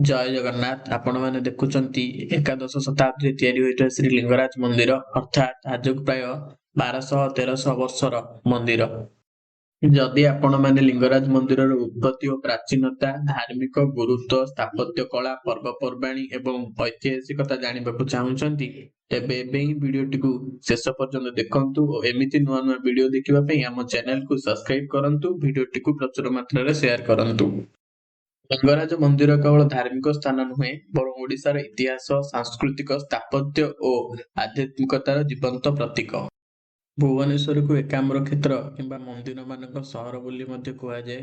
ଜୟ ଜଗନ୍ନାଥ। ଆପଣମାନେ ଦେଖୁଛନ୍ତି ଏକାଦଶ ଶତାବ୍ଦୀରେ ତିଆରି ହୋଇଥିବା ଶ୍ରୀ ଲିଙ୍ଗରାଜ ମନ୍ଦିର, ଅର୍ଥାତ୍ ଆଜକୁ ପ୍ରାୟ 1200-1300 ବର୍ଷର ମନ୍ଦିର। ଯଦି ଆପଣମାନେ ଲିଙ୍ଗରାଜ ମନ୍ଦିରର ଉତ୍ପତ୍ତି ଓ ପ୍ରାଚୀନତା, ଧାର୍ମିକ ଗୁରୁତ୍ୱ, ସ୍ଥାପତ୍ୟ କଳା, ପର୍ବପର୍ବାଣୀ ଏବଂ ଐତିହାସିକତା ଜାଣିବାକୁ ଚାହୁଁଛନ୍ତି, ତେବେ ଏବେ ହିଁ ଭିଡିଓଟିକୁ ଶେଷ ପର୍ଯ୍ୟନ୍ତ ଦେଖନ୍ତୁ ଓ ଏମିତି ନୂଆ ନୂଆ ଭିଡିଓ ଦେଖିବା ପାଇଁ ଆମ ଚ୍ୟାନେଲକୁ ସବସ୍କ୍ରାଇବ କରନ୍ତୁ, ଭିଡିଓଟିକୁ ପ୍ରଚୁର ମାତ୍ରାରେ ସେୟାର କରନ୍ତୁ। ଲିଙ୍ଗରାଜ ମନ୍ଦିର କେବଳ ଧାର୍ମିକ ସ୍ଥାନ ନୁହେଁ, ବରଂ ଓଡ଼ିଶାର ଇତିହାସ, ସାଂସ୍କୃତିକ, ସ୍ଥାପତ୍ୟ ଓ ଆଧ୍ୟାତ୍ମିକତାର ଜୀବନ୍ତ ପ୍ରତୀକ। ଭୁବନେଶ୍ୱରକୁ ଏକାମ୍ର କ୍ଷେତ୍ର କିମ୍ବା ମନ୍ଦିରମାନଙ୍କ ସହର ବୋଲି ମଧ୍ୟ କୁହାଯାଏ।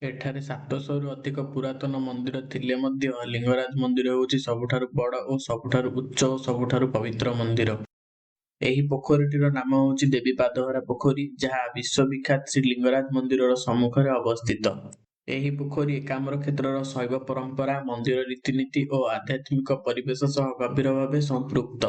ଏଠାରେ 700ରୁ ଅଧିକ ପୁରାତନ ମନ୍ଦିର ଥିଲେ ମଧ୍ୟ ଲିଙ୍ଗରାଜ ମନ୍ଦିର ହେଉଛି ସବୁଠାରୁ ବଡ଼ ଓ ସବୁଠାରୁ ଉଚ୍ଚ ଓ ସବୁଠାରୁ ପବିତ୍ର ମନ୍ଦିର। ଏହି ପୋଖରୀଟିର ନାମ ହେଉଛି ଦେବୀ ପାଦହରା ପୋଖରୀ, ଯାହା ବିଶ୍ୱବିଖ୍ୟାତ ଶ୍ରୀ ଲିଙ୍ଗରାଜ ମନ୍ଦିରର ସମ୍ମୁଖରେ ଅବସ୍ଥିତ। ଏହି ପୋଖରୀ ଏକାମ୍ର କ୍ଷେତ୍ରର ଶୈବ ପରମ୍ପରା, ମନ୍ଦିର ରୀତିନୀତି ଓ ଆଧ୍ୟାତ୍ମିକ ପରିବେଶ ସହ ଗଭୀର ଭାବେ ସମ୍ପୃକ୍ତ।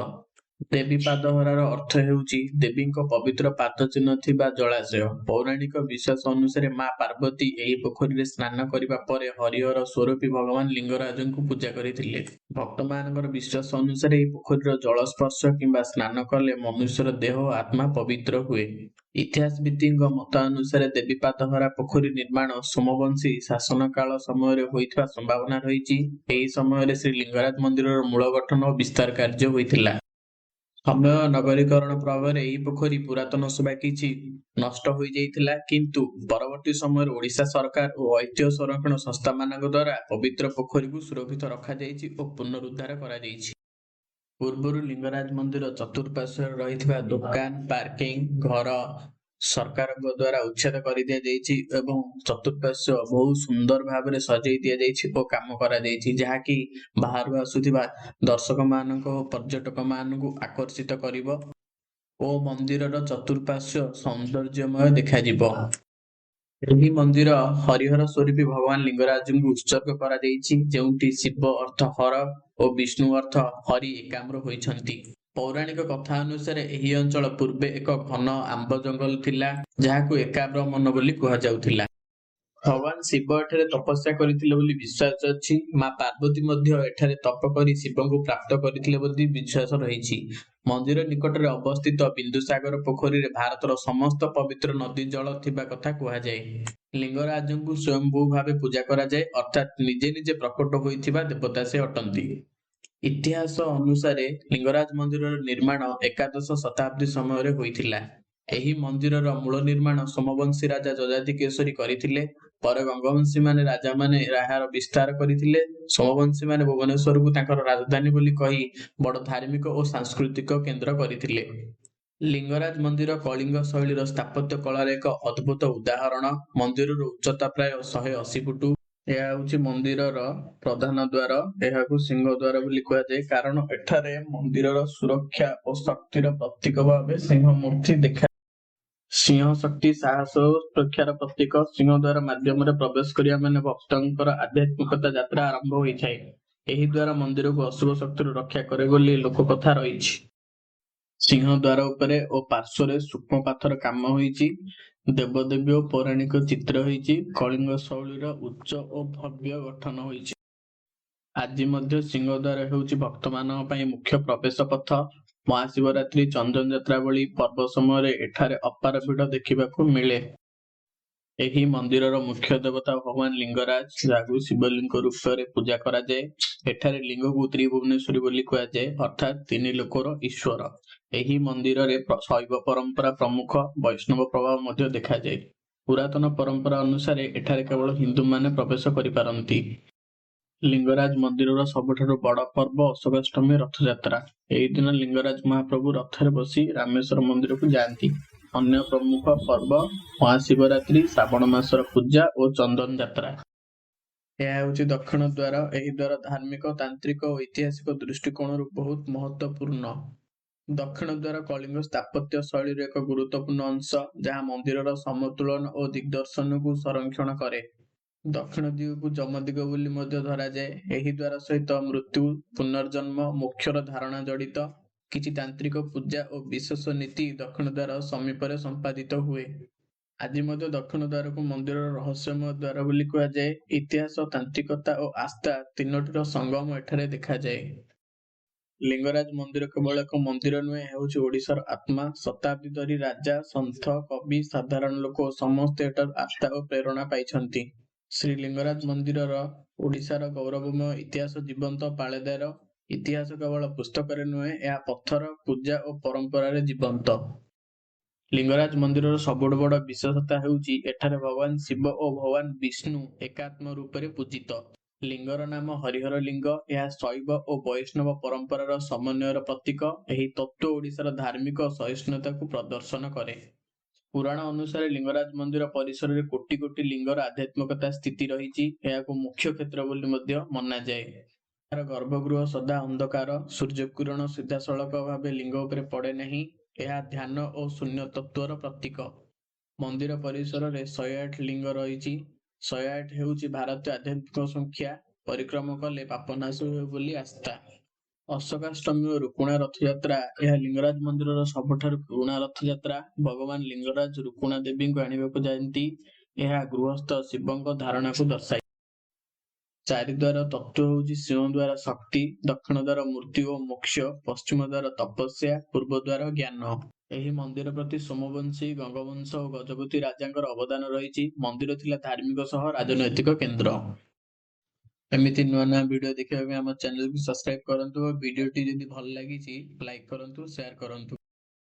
ଦେବୀ ପାଦହରାର ଅର୍ଥ ହେଉଛି ଦେବୀଙ୍କ ପବିତ୍ର ପାଦ ଚିହ୍ନ ଥିବା ଜଳାଶୟ। ପୌରାଣିକ ବିଶ୍ୱାସ ଅନୁସାରେ ମା ପାର୍ବତୀ ଏହି ପୋଖରୀରେ ସ୍ନାନ କରିବା ପରେ ହରିହର ସ୍ୱରୂପୀ ଭଗବାନ ଲିଙ୍ଗରାଜଙ୍କୁ ପୂଜା କରିଥିଲେ। ଭକ୍ତମାନଙ୍କର ବିଶ୍ୱାସ ଅନୁସାରେ ଏହି ପୋଖରୀର ଜଳ ସ୍ପର୍ଶ କିମ୍ବା ସ୍ନାନ କଲେ ମନୁଷ୍ୟର ଦେହ ଓ ଆତ୍ମା ପବିତ୍ର ହୁଏ। ଇତିହାସବିତ୍ଙ୍କ ମତ ଅନୁସାରେ ଦେବୀ ପାଦହରା ପୋଖରୀ ନିର୍ମାଣ ସୋମବଂଶୀ ଶାସନ କାଳ ସମୟରେ ହୋଇଥିବା ସମ୍ଭାବନା ରହିଛି। ଏହି ସମୟରେ ଶ୍ରୀ ଲିଙ୍ଗରାଜ ମନ୍ଦିରର ମୂଳ ଗଠନ ଓ ବିସ୍ତାର କାର୍ଯ୍ୟ ହୋଇଥିଲା। ସମୟ ନଗରୀକରଣ ପ୍ରଭାବରେ ଏହି ପୋଖରୀ ପୁରାତନ ସଭା କିଛି ନଷ୍ଟ ହୋଇଯାଇଥିଲା, କିନ୍ତୁ ପରବର୍ତ୍ତୀ ସମୟରେ ଓଡ଼ିଶା ସରକାର ଓ ଐତିହ୍ୟ ସଂରକ୍ଷଣ ସଂସ୍ଥାମାନଙ୍କ ଦ୍ୱାରା ପବିତ୍ର ପୋଖରୀକୁ ସୁରକ୍ଷିତ ରଖାଯାଇଛି ଓ ପୁନରୁଦ୍ଧାର କରାଯାଇଛି। ପୂର୍ବରୁ ଲିଙ୍ଗରାଜ ମନ୍ଦିର ଚତୁଃପାର୍ଶ୍ୱରେ ରହିଥିବା ଦୋକାନ, ପାର୍କିଂ, ଘର ସରକାରଙ୍କ ଦ୍ୱାରା ଉଚ୍ଛେଦ କରିଦିଆଯାଇଛି ଏବଂ ଚତୁଃପାର୍ଶ୍ୱ ବହୁ ସୁନ୍ଦର ଭାବରେ ସଜେଇ ଦିଆଯାଇଛି ଓ କାମ କରାଯାଇଛି, ଯାହାକି ବାହାରୁ ଆସୁଥିବା ଦର୍ଶକମାନଙ୍କ ଓ ପର୍ଯ୍ୟଟକମାନଙ୍କୁ ଆକର୍ଷିତ କରିବ ଓ ମନ୍ଦିରର ଚତୁଃପାର୍ଶ୍ୱ ସୌନ୍ଦର୍ଯ୍ୟମୟ ଦେଖାଯିବ। ଏହି ମନ୍ଦିର ହରିହର ସ୍ୱରୂପୀ ଭଗବାନ ଲିଙ୍ଗରାଜଙ୍କୁ ଉତ୍ସର୍ଗ କରାଯାଇଛି, ଯେଉଁଠି ଶିବ ଅର୍ଥ ହର ଓ ବିଷ୍ଣୁ ଅର୍ଥ ହରି ଏକାମ୍ର ହୋଇଛନ୍ତି। ପୌରାଣିକ କଥା ଅନୁସାରେ ଏହି ଅଞ୍ଚଳ ପୂର୍ବେ ଏକ ଘନ ଆମ୍ବ ଜଙ୍ଗଲ ଥିଲା, ଯାହାକୁ ଏକାମ୍ର ବୋଲି କୁହାଯାଉଥିଲା। ଭଗବାନ ଶିବ ଏଠାରେ ତପସ୍ୟା କରିଥିଲେ ବୋଲି ବିଶ୍ୱାସ ଅଛି। ମା ପାର୍ବତୀ ମଧ୍ୟ ଏଠାରେ ତପ କରି ଶିବଙ୍କୁ ପ୍ରାପ୍ତ କରିଥିଲେ ବୋଲି ବିଶ୍ୱାସ ରହିଛି। ମନ୍ଦିର ନିକଟରେ ଅବସ୍ଥିତ ବିନ୍ଦୁସାଗର ପୋଖରୀରେ ଭାରତର ସମସ୍ତ ପବିତ୍ର ନଦୀ ଜଳ ଥିବା କଥା କୁହାଯାଏ। ଲିଙ୍ଗରାଜଙ୍କୁ ସ୍ୱୟଂଭୂ ଭାବେ ପୂଜା କରାଯାଏ, ଅର୍ଥାତ୍ ନିଜେ ନିଜେ ପ୍ରକଟ ହୋଇଥିବା ଦେବତା ସେ ଅଟନ୍ତି। ଇତିହାସ ଅନୁସାରେ ଲିଙ୍ଗରାଜ ମନ୍ଦିରର ନିର୍ମାଣ ଏକାଦଶ ଶତାବ୍ଦୀ ସମୟରେ ହୋଇଥିଲା। ଏହି ମନ୍ଦିରର ମୂଳ ନିର୍ମାଣ ସୋମବଂଶୀ ରାଜା ଯଯାତି କେଶରୀ କରିଥିଲେ। ପରେ ଗଙ୍ଗବଂଶୀମାନେ ରାଜାମାନେ ଏହାର ବିସ୍ତାର କରିଥିଲେ। ସୋମବଂଶୀମାନେ ଭୁବନେଶ୍ୱରକୁ ତାଙ୍କର ରାଜଧାନୀ ବୋଲି କହି ବଡ଼ ଧାର୍ମିକ ଓ ସାଂସ୍କୃତିକ କେନ୍ଦ୍ର କରିଥିଲେ। ଲିଙ୍ଗରାଜ ମନ୍ଦିର କଳିଙ୍ଗ ଶୈଳୀର ସ୍ଥାପତ୍ୟ କଳାର ଏକ ଅଦ୍ଭୁତ ଉଦାହରଣ। ମନ୍ଦିରର ଉଚ୍ଚତା ପ୍ରାୟ 180 ଫୁଟ। ଏହା ହେଉଛି ମନ୍ଦିରର ପ୍ରଧାନ ଦ୍ୱାର। ଏହାକୁ ସିଂହ ଦ୍ୱାର ବୋଲି କୁହାଯାଏ, କାରଣ ଏଠାରେ ମନ୍ଦିରର ସୁରକ୍ଷା ଓ ଶକ୍ତିର ପ୍ରତୀକ ଭାବେ ସିଂହ ମୂର୍ତ୍ତି ଦେଖା। ସିଂହ ଶକ୍ତି, ସାହସ ଓ ସୁରକ୍ଷାର ପ୍ରତୀକ। ସିଂହଦ୍ୱାର ମାଧ୍ୟମରେ ପ୍ରବେଶ କରିବା ମାନେ ଭକ୍ତଙ୍କର ଆଧ୍ୟାତ୍ମିକତା ଯାତ୍ରା ଆରମ୍ଭ ହୋଇଥାଏ। ଏହି ଦ୍ୱାର ମନ୍ଦିରକୁ ଅଶୁଭ ଶକ୍ତିରୁ ରକ୍ଷା କରେ ବୋଲି ଲୋକକଥା ରହିଛି। ସିଂହଦ୍ୱାର ଉପରେ ଓ ପାର୍ଶ୍ୱରେ ସୂକ୍ଷ୍ମ ପାଥର କାମ ହୋଇଛି। ଦେବଦେବୀ ଓ ପୌରାଣିକ ଚିତ୍ର ହୋଇଛି। କଳିଙ୍ଗ ଶୈଳୀର ଉଚ୍ଚ ଓ ଭବ୍ୟ ଗଠନ ହୋଇଛି। ଆଜି ମଧ୍ୟ ସିଂହଦ୍ୱାର ହେଉଛି ଭକ୍ତମାନଙ୍କ ପାଇଁ ମୁଖ୍ୟ ପ୍ରବେଶ ପଥ। ମହାଶିବରାତ୍ରି, ଚନ୍ଦନ ଯାତ୍ରା ଭଳି ପର୍ବ ସମୟରେ ଏଠାରେ ଅପାର ଭିଡ଼ ଦେଖିବାକୁ ମିଳେ। ଏହି ମନ୍ଦିରର ମୁଖ୍ୟ ଦେବତା ଭଗବାନ ଲିଙ୍ଗରାଜ, ଯାହାକୁ ଶିବଲିଙ୍ଗ ରୂପରେ ପୂଜା କରାଯାଏ। ଏଠାରେ ଲିଙ୍ଗକୁ ତ୍ରିଭୁବନେଶ୍ୱରୀ ବୋଲି କୁହାଯାଏ, ଅର୍ଥାତ୍ ତିନି ଲୋକର ଈଶ୍ୱର। ଏହି ମନ୍ଦିରରେ ଶୈବ ପରମ୍ପରା ପ୍ରମୁଖ, ବୈଷ୍ଣବ ପ୍ରଭାବ ମଧ୍ୟ ଦେଖାଯାଏ। ପୁରାତନ ପରମ୍ପରା ଅନୁସାରେ ଏଠାରେ କେବଳ ହିନ୍ଦୁମାନେ ପ୍ରବେଶ କରିପାରନ୍ତି। ଲିଙ୍ଗରାଜ ମନ୍ଦିରର ସବୁଠାରୁ ବଡ଼ ପର୍ବ ଅଶୋକାଷ୍ଟମୀ ରଥଯାତ୍ରା। ଏହି ଦିନ ଲିଙ୍ଗରାଜ ମହାପ୍ରଭୁ ରଥରେ ବସି ରାମେଶ୍ୱର ମନ୍ଦିରକୁ ଯାଆନ୍ତି। ଅନ୍ୟ ପ୍ରମୁଖ ପର୍ବ ମହାଶିବରାତ୍ରି, ଶ୍ରାବଣ ମାସର ପୂଜା ଓ ଚନ୍ଦନ ଯାତ୍ରା। ଏହା ହେଉଛି ଦକ୍ଷିଣ ଦ୍ୱାର। ଏହି ଦ୍ୱାର ଧାର୍ମିକ, ତାନ୍ତ୍ରିକ ଓ ଐତିହାସିକ ଦୃଷ୍ଟିକୋଣରୁ ବହୁତ ମହତ୍ତ୍ୱପୂର୍ଣ୍ଣ। ଦକ୍ଷିଣ ଦ୍ୱାର କଳିଙ୍ଗ ସ୍ଥାପତ୍ୟ ଶୈଳୀର ଏକ ଗୁରୁତ୍ୱପୂର୍ଣ୍ଣ ଅଂଶ, ଯାହା ମନ୍ଦିରର ସମତୁଳନ ଓ ଦିଗ୍ଦର୍ଶନକୁ ସଂରକ୍ଷଣ କରେ। ଦକ୍ଷିଣ ଦିଗକୁ ଯମଦିଗ ବୋଲି ମଧ୍ୟ ଧରାଯାଏ। ଏହି ଦ୍ୱାର ସହିତ ମୃତ୍ୟୁ, ପୁନର୍ଜନ୍ମ, ମୋକ୍ଷର ଧାରଣା ଜଡ଼ିତ। କିଛି ତାନ୍ତ୍ରିକ ପୂଜା ଓ ବିଶେଷ ନୀତି ଦକ୍ଷିଣ ଦ୍ୱାର ସମୀପରେ ସମ୍ପାଦିତ ହୁଏ। ଆଜି ମଧ୍ୟ ଦକ୍ଷିଣ ଦ୍ୱାରକୁ ମନ୍ଦିରର ରହସ୍ୟମୟ ଦ୍ୱାର ବୋଲି କୁହାଯାଏ। ଇତିହାସ, ତାନ୍ତ୍ରିକତା ଓ ଆସ୍ଥା ତିନୋଟିର ସଙ୍ଗମ ଏଠାରେ ଦେଖାଯାଏ। ଲିଙ୍ଗରାଜ ମନ୍ଦିର କେବଳ ଏକ ମନ୍ଦିର ନୁହେଁ, ହେଉଛି ଓଡ଼ିଶାର ଆତ୍ମା। ଶତାବ୍ଦୀ ଧରି ରାଜା, ସନ୍ଥ, କବି, ସାଧାରଣ ଲୋକ ସମସ୍ତେ ଏଠାରୁ ଆସ୍ଥା ଓ ପ୍ରେରଣା ପାଇଛନ୍ତି। ଶ୍ରୀଲିଙ୍ଗରାଜ ମନ୍ଦିରର ଓଡ଼ିଶାର ଗୌରବମୟ ଇତିହାସ ଜୀବନ୍ତ ପାଳେଦାର। ଇତିହାସ କେବଳ ପୁସ୍ତକରେ ନୁହେଁ, ଏହା ପଥର, ପୂଜା ଓ ପରମ୍ପରାରେ ଜୀବନ୍ତ। ଲିଙ୍ଗରାଜ ମନ୍ଦିରର ସବୁଠୁ ବଡ଼ ବିଶେଷତା ହେଉଛି ଏଠାରେ ଭଗବାନ ଶିବ ଓ ଭଗବାନ ବିଷ୍ଣୁ ଏକାତ୍ମ ରୂପରେ ପୂଜିତ। ଲିଙ୍ଗର ନାମ ହରିହର ଲିଙ୍ଗ। ଏହା ଶୈବ ଓ ବୈଷ୍ଣବ ପରମ୍ପରାର ସମନ୍ୱୟର ପ୍ରତୀକ। ଏହି ତତ୍ତ୍ୱ ଓଡ଼ିଶାର ଧାର୍ମିକ ସହିଷ୍ଣୁତାକୁ ପ୍ରଦର୍ଶନ କରେ। ପୁରାଣ ଅନୁସାରେ ଲିଙ୍ଗରାଜ ମନ୍ଦିର ପରିସରରେ କୋଟି କୋଟି ଲିଙ୍ଗର ଆଧ୍ୟାତ୍ମିକତା ସ୍ଥିତି ରହିଛି। ଏହାକୁ ମୁଖ୍ୟ କ୍ଷେତ୍ର ବୋଲି ମଧ୍ୟ ମନାଯାଏ। ଏହାର ଗର୍ଭଗୃହ ସଦା ଅନ୍ଧକାର। ସୂର୍ଯ୍ୟକିରଣ ସିଧାସଳଖ ଭାବେ ଲିଙ୍ଗ ଉପରେ ପଡ଼େ ନାହିଁ। ଏହା ଧ୍ୟାନ ଓ ଶୂନ୍ୟ ତତ୍ତ୍ୱର ପ୍ରତୀକ। ମନ୍ଦିର ପରିସରରେ 108 ଲିଙ୍ଗ ରହିଛି। 108 ହେଉଛି ଭାରତୀୟ ଆଧ୍ୟାତ୍ମିକ ସଂଖ୍ୟା। ପରିକ୍ରମ କଲେ ପାପ ନାଶ ହୁଏ ବୋଲି ଆସ୍ଥା। ଅଶୋକାଷ୍ଟମୀ ଓ ରୁକୁଣା ରଥଯାତ୍ରା। ଏହା ଲିଙ୍ଗରାଜ ମନ୍ଦିରର ସବୁଠାରୁ ପୁରୁଣା ରଥଯାତ୍ରା। ଭଗବାନ ଲିଙ୍ଗରାଜ ରୁକୁଣା ଦେବୀଙ୍କୁ ଆଣିବାକୁ ଯାଆନ୍ତି। ଏହା ଗୃହସ୍ଥ ଶିବଙ୍କ ଧାରଣାକୁ ଦର୍ଶାଏ। ଚାରିଦ୍ୱାର ତତ୍ତ୍ୱ ହେଉଛି ସିଂହଦ୍ୱାର ଶକ୍ତି, ଦକ୍ଷିଣ ଦ୍ୱାର ମୃତ୍ୟୁ ଓ ମୋକ୍ଷ, ପଶ୍ଚିମ ଦ୍ୱାର ତପସ୍ୟା, ପୂର୍ବ ଦ୍ୱାର ଜ୍ଞାନ। ଏହି ମନ୍ଦିର ପ୍ରତି ସୋମବଂଶୀ, ଗଙ୍ଗବଂଶ ଓ ଗଜପତି ରାଜାଙ୍କର ଅବଦାନ ରହିଛି। ମନ୍ଦିର ଥିଲା ଧାର୍ମିକ ସହ ରାଜନୈତିକ କେନ୍ଦ୍ର। ଏମିତି ନୂଆ ନୂଆ ଭିଡ଼ିଓ ଦେଖିବା ପାଇଁ ଆମ ଚ୍ୟାନେଲକୁ ସବସ୍କ୍ରାଇବ କରନ୍ତୁ ଓ ଭିଡ଼ିଓଟି ଯଦି ଭଲ ଲାଗିଛି ଲାଇକ୍ କରନ୍ତୁ, ସେୟାର କରନ୍ତୁ।